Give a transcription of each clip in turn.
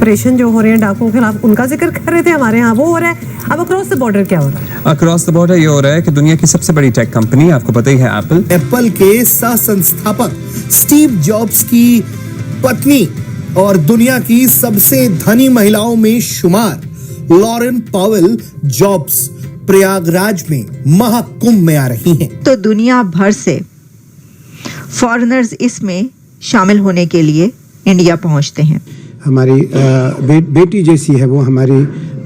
Operation जो हो रहे हैं डाकुओं के खिलाफ, उनका जिक्र कर रहे थे, हमारे यहाँ वो हो रहा है। अब अक्रॉस द बॉर्डर क्या हो रहा है? अक्रॉस द बॉर्डर ये हो रहा है कि दुनिया की सबसे बड़ी टेक कंपनी, आपको पता ही है, एप्पल के सह संस्थापक स्टीव जॉब्स की पत्नी और दुनिया की सबसे धनी महिलाओं में शुमार लॉरेन पावेल जॉब्स प्रयागराज में महाकुंभ में आ रही हैं। तो दुनिया भर से फॉरेनर्स इसमें शामिल होने के लिए इंडिया पहुंचते हैं। हमारी बेटी जैसी है वो, हमारी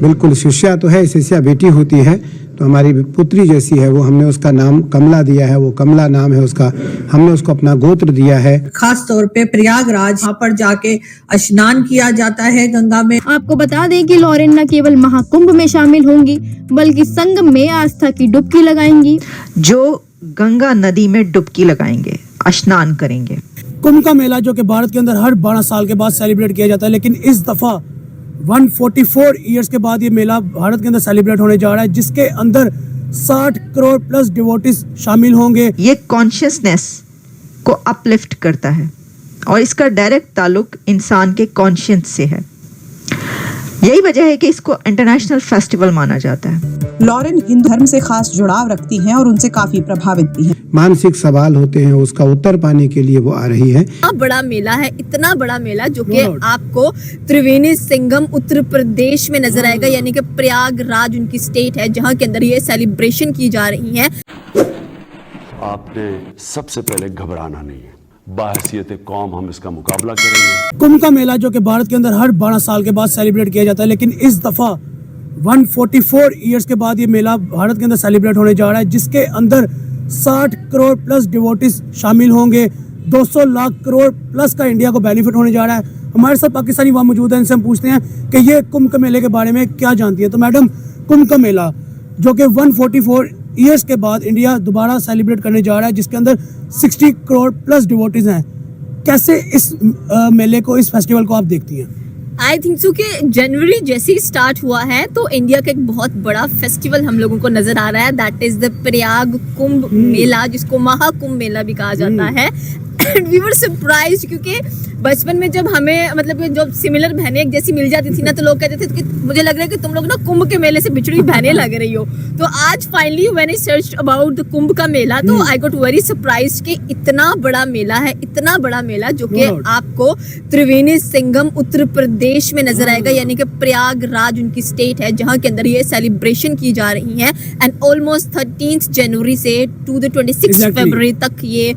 बिल्कुल शिष्या तो है, शिष्या बेटी होती है तो हमारी पुत्री जैसी है वो। हमने उसका नाम कमला दिया है, वो कमला नाम है उसका, हमने उसको अपना गोत्र दिया है। खास तौर पे प्रयागराज, यहाँ पर जाके स्नान किया जाता है गंगा में। आपको बता दें कि लॉरेन न केवल महाकुंभ में शामिल होंगी बल्कि संगम में आस्था की डुबकी लगाएंगी, जो गंगा नदी में डुबकी लगाएंगे, स्नान करेंगे। कुंभ का मेला जो कि भारत के अंदर हर 12 साल के बाद सेलिब्रेट किया जाता है, लेकिन इस दफा 144 ईयर्स के बाद ये मेला भारत के अंदर सेलिब्रेट होने जा रहा है, जिसके अंदर 60 करोड़ प्लस डिवोटीज शामिल होंगे। ये कॉन्शियसनेस को अपलिफ्ट करता है और इसका डायरेक्ट ताल्लुक इंसान के कॉन्शियस से है। यही वजह है कि इसको इंटरनेशनल फेस्टिवल माना जाता है। लॉरेन हिंदू धर्म से खास जुड़ाव रखती हैं और उनसे काफी प्रभावित भी हैं। मानसिक सवाल होते हैं, उसका उत्तर पाने के लिए वो आ रही है। बड़ा मेला है, इतना बड़ा मेला जो कि आपको त्रिवेणी संगम उत्तर प्रदेश में नजर आएगा, यानी कि प्रयागराज उनकी स्टेट है जहां के अंदर ये सेलिब्रेशन की जा रही है। आपने सबसे पहले घबराना नहीं है, बाहसियत कौम हम इसका मुकाबला करेंगे। कुंभ का मेला जो कि भारत के अंदर हर 12 साल के बाद सेलिब्रेट किया जाता है, लेकिन इस दफा 144 ईयर्स के बाद ये मेला भारत के अंदर सेलिब्रेट होने जा रहा है, जिसके अंदर 60 करोड़ प्लस डिवोटीज शामिल होंगे। 200 लाख करोड़ प्लस का इंडिया को बेनिफिट होने जा रहा है। हमारे साथ पाकिस्तानी वहाँ मौजूद हैं, इनसे हम पूछते हैं कि ये कुंभ के मेले के बारे में क्या जानती है। तो मैडम, कुंभ का मेला जो कि 144 ईयर्स के बाद इंडिया दोबारा सेलिब्रेट करने जा रहा है, जिसके अंदर 60 करोड़ प्लस डिवोटीज हैं, कैसे इस मेले को, इस फेस्टिवल को आप देखती हैं? आई थिंक सो कि जनवरी जैसे ही स्टार्ट हुआ है तो इंडिया का एक बहुत बड़ा फेस्टिवल हम लोगों को नजर आ रहा है, that is the Prayag Kumbh Mela, जिसको महाकुंभ मेला भी कहा जाता है। एंड वी वर सरप्राइज्ड, क्योंकि बचपन में जब हमें मतलब जब सिमिलर बहनें एक जैसी मिल जाती थी ना, तो लोग कहते थे कि मुझे लग रहा है कि तुम लोग ना कुंभ के मेले से बिछड़ी बहनें लग रही हो। तो आज finally when I searched about the Kumbh का मेला, तो आई गॉट वेरी सरप्राइज्ड कि इतना बड़ा मेला है, इतना बड़ा मेला जो कि आपको त्रिवेणी संगम उत्तर प्रदेश में नजर आएगा, यानी कि प्रयागराज उनकी स्टेट है जहां के अंदर ये सेलिब्रेशन की जा रही है। एंड ऑलमोस्ट 13 जनवरी से टू द 26 फरवरी तक ये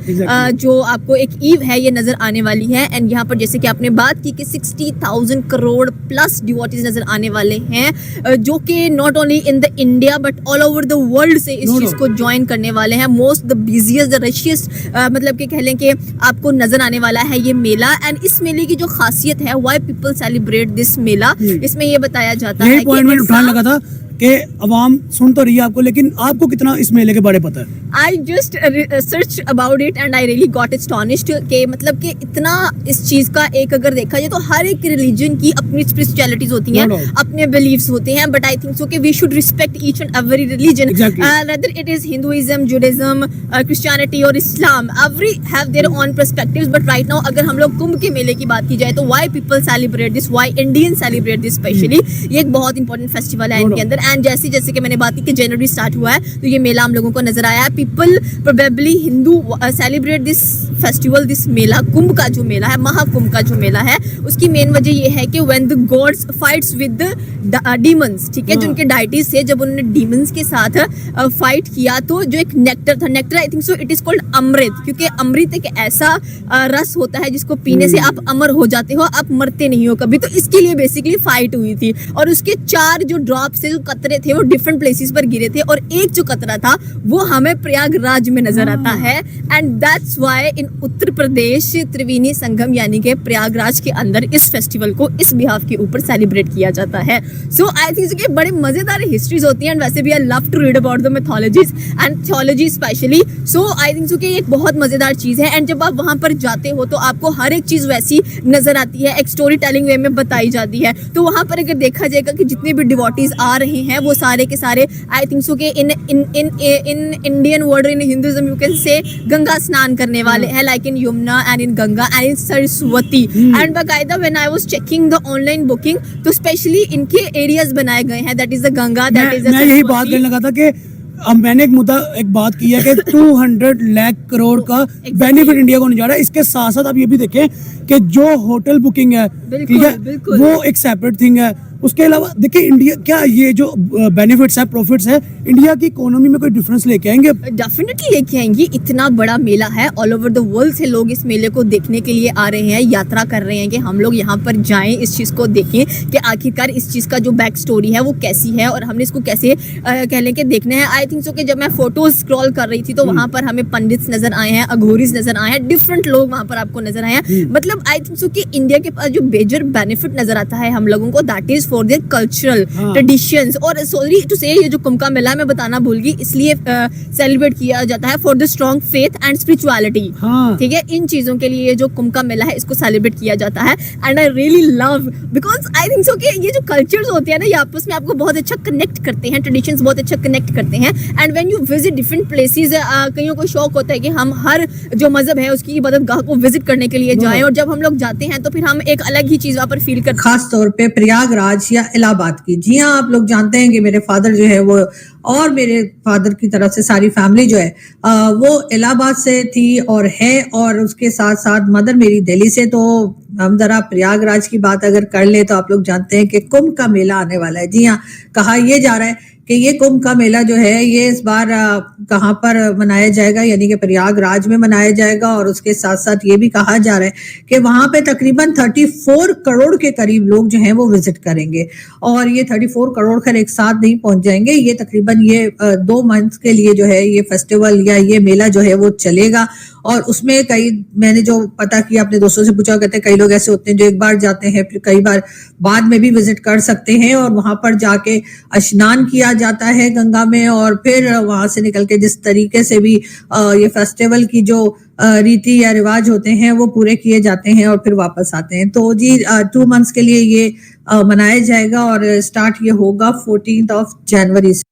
जो आपको एक ईव है ये नजर आने वाली है। एंड यहाँ पर जैसे कि आपने बात की कि 60,000 करोड़ प्लस डिवोटीज नजर आने वाले हैं, जो कि not only in the India but all over the world से इस चीज को ज्वाइन करने वाले हैं। मोस्ट द बिजिएस्ट, द रशियस्ट मतलब कि कह लें कि आपको नजर आने वाला है ये मेला। एंड इस मेले की जो खासियत है, व्हाई पीपल सेलिब्रेट दिस मेला, इसमें ये बताया जाता है कि उठाने लगा था कि अवाम सुन तो रही है आपको, लेकिन आपको कितना इस मेले के बारे में पता है? I just search about it and I really got astonished कि मतलब कि इतना इस चीज का एक अगर देखा जाए तो हर एक रिलीजन की अपनी स्पिरिचुअलिटीज होती हैं, अपने बिलीव्स होते हैं, बट आई थिंक सो कि we should respect each and every religion, whether it is Hinduism, Judaism, Christianity और Islam, every have their own perspectives. But right now अगर हम लोग कुंभ के मेले की बात की जाए तो why people celebrate this, why Indian celebrate this specially, ये एक बहुत इंपॉर्टेंट फेस्टिवल है इनके अंदर। एंड जैसे कि मैंने बात की कि जनवरी स्टार्ट हुआ है तो ये मेला हम लोगों को नजर आया है। People probably Hindu celebrate this festival, this mela, Kumbh का जो मेला है, महाकुंभ का जो मेला है, उसकी मेन वजह ये है कि when the gods fights with demons, ठीक है, जो उनके डाइटीज थे, जब उन्होंने डीमंस के साथ फाइट किया तो जो एक नेक्टर था, nectar I think so it is called amrit, क्योंकि अमृत एक ऐसा रस होता है जिसको पीने से आप अमर हो जाते हो, आप मरते नहीं हो कभी। तो इसके लिए बेसिकली फाइट हुई थी और उसके 4 जो ड्रॉप्स थे, जो कतरे थे, वो डिफरेंट प्लेसेस पर गिरे थे और एक जो कतरा था वो हमें प्रयागराज में नजर आता है। And that's why in Uttar Pradesh Triveni Sangam यानी कि प्रयागराज के अंदर इस फेस्टिवल को इस बिहाफ के ऊपर सेलिब्रेट किया जाता है। सो आई थिंक कि बड़े मजेदार हिस्ट्रीज होती हैं, एंड वैसे भी I love to read about the mythologies and theology specially. So I think so कि ये एक बहुत मजेदार चीज है। एंड जब आप वहां पर जाते हो तो आपको हर एक चीज वैसी नजर आती है, एक स्टोरी टेलिंग वे में बताई जाती है। तो वहां पर अगर देखा जाएगा कि जितने भी डिवोटीज आ रहे हैं वो सारे के सारे आई थिंक सो कि in Indian word in Hinduism you can say Ganga स्नान करने वाले हैं, like in Yamuna and in Ganga and in Saraswati. And बाकायदा when I was checking the online booking तो स्पेशली इनके एरियाज बनाए गए हैं, that is the Ganga, that is the मैं यही बात करने लगा था कि अब मैंने एक बात की है कि 200 लाख करोड़ का बेनिफिट इंडिया को नहीं जा रहा है। इसके साथ साथ आप ये भी देखें कि जो होटल बुकिंग है, ठीक है, वो एक सेपरेट थिंग है। उसके अलावा देखिए इंडिया क्या ये जो बेनिफिट्स है, प्रॉफिट्स है, इंडिया की इकोनॉमी में कोई डिफरेंस लेके आएंगे? डेफिनेटली लेके आएंगे। इतना बड़ा मेला है, ऑल ओवर द वर्ल्ड से लोग इस मेले को देखने के लिए आ रहे हैं, यात्रा कर रहे हैं कि हम लोग यहाँ पर जाएं, इस चीज़ को देखें कि आखिरकार इस चीज़ का जो बैक स्टोरी है वो कैसी है और हमने इसको कैसे कह लें कि देखना है। आई थिंक सो कि जब मैं फोटोज स्क्रॉल कर रही थी तो वहाँ पर हमें पंडित्स नजर आए हैं, अघोरीज नजर आए हैं, डिफरेंट लोग वहाँ पर आपको नजर आए हैं। मतलब आई थिंक सो कि इंडिया के पास जो मेजर बेनिफिट नजर आता है हम लोगों को, that is for their cultural traditions. और सॉरी टू से ये जो कुंभ का मेला मैं बताना भूल गई, इसलिए सेलिब्रेट किया जाता है for the strong faith and spirituality. ठीक है, इन चीजों के लिए जो कुंभ का मेला है इसको सेलिब्रेट किया जाता है। And I really love because I think so कि ये जो कल्चर्स होते हैं ना, ये आपस में आपको बहुत अच्छा कनेक्ट करते हैं, ट्रेडिशंस बहुत अच्छा कनेक्ट करते हैं। And when you visit different places, कईयों को शौक होता है कि हम हर जो मजहब है उसकी इबादतगाह को विजिट करने के लिए जाएं, और जब हम लोग जाते हैं तो फिर हम एक अलग ही चीज वहाँ पर फील करते हैं। खास तौर पे प्रयागराज या इलाहाबाद की। जी हाँ, आप लोग जानते हैं कि मेरे फादर जो है वो, और मेरे फादर की तरफ से सारी फैमिली जो है वो इलाहाबाद से थी और है, और उसके साथ साथ मदर मेरी दिल्ली से। तो हम जरा प्रयागराज की बात अगर कर ले तो आप लोग जानते हैं कि कुंभ का मेला आने वाला है। जी हाँ, कहा यह जा रहा है कि ये कुंभ का मेला जो है ये इस बार कहाँ पर मनाया जाएगा, यानी कि प्रयागराज में मनाया जाएगा। और उसके साथ साथ ये भी कहा जा रहा है कि वहां पे तकरीबन 34 करोड़ के करीब लोग जो हैं वो विजिट करेंगे। और ये 34 करोड़ खैर एक साथ नहीं पहुंच जाएंगे, ये तकरीबन ये 2 मंथ के लिए जो है ये फेस्टिवल या ये मेला जो है वो चलेगा। और उसमें कई, मैंने जो पता किया अपने दोस्तों से पूछा, कहते हैं कई लोग ऐसे होते हैं जो एक बार जाते हैं फिर कई बार बाद में भी विजिट कर सकते हैं, और वहां पर जाके स्नान किया जाता है गंगा में, और फिर वहां से निकल के जिस तरीके से भी ये फेस्टिवल की जो रीति या रिवाज होते हैं वो पूरे किए जाते हैं और फिर वापस आते हैं। तो जी 2 मंथ्स के लिए ये मनाया जाएगा और स्टार्ट ये होगा 14 जनवरी से।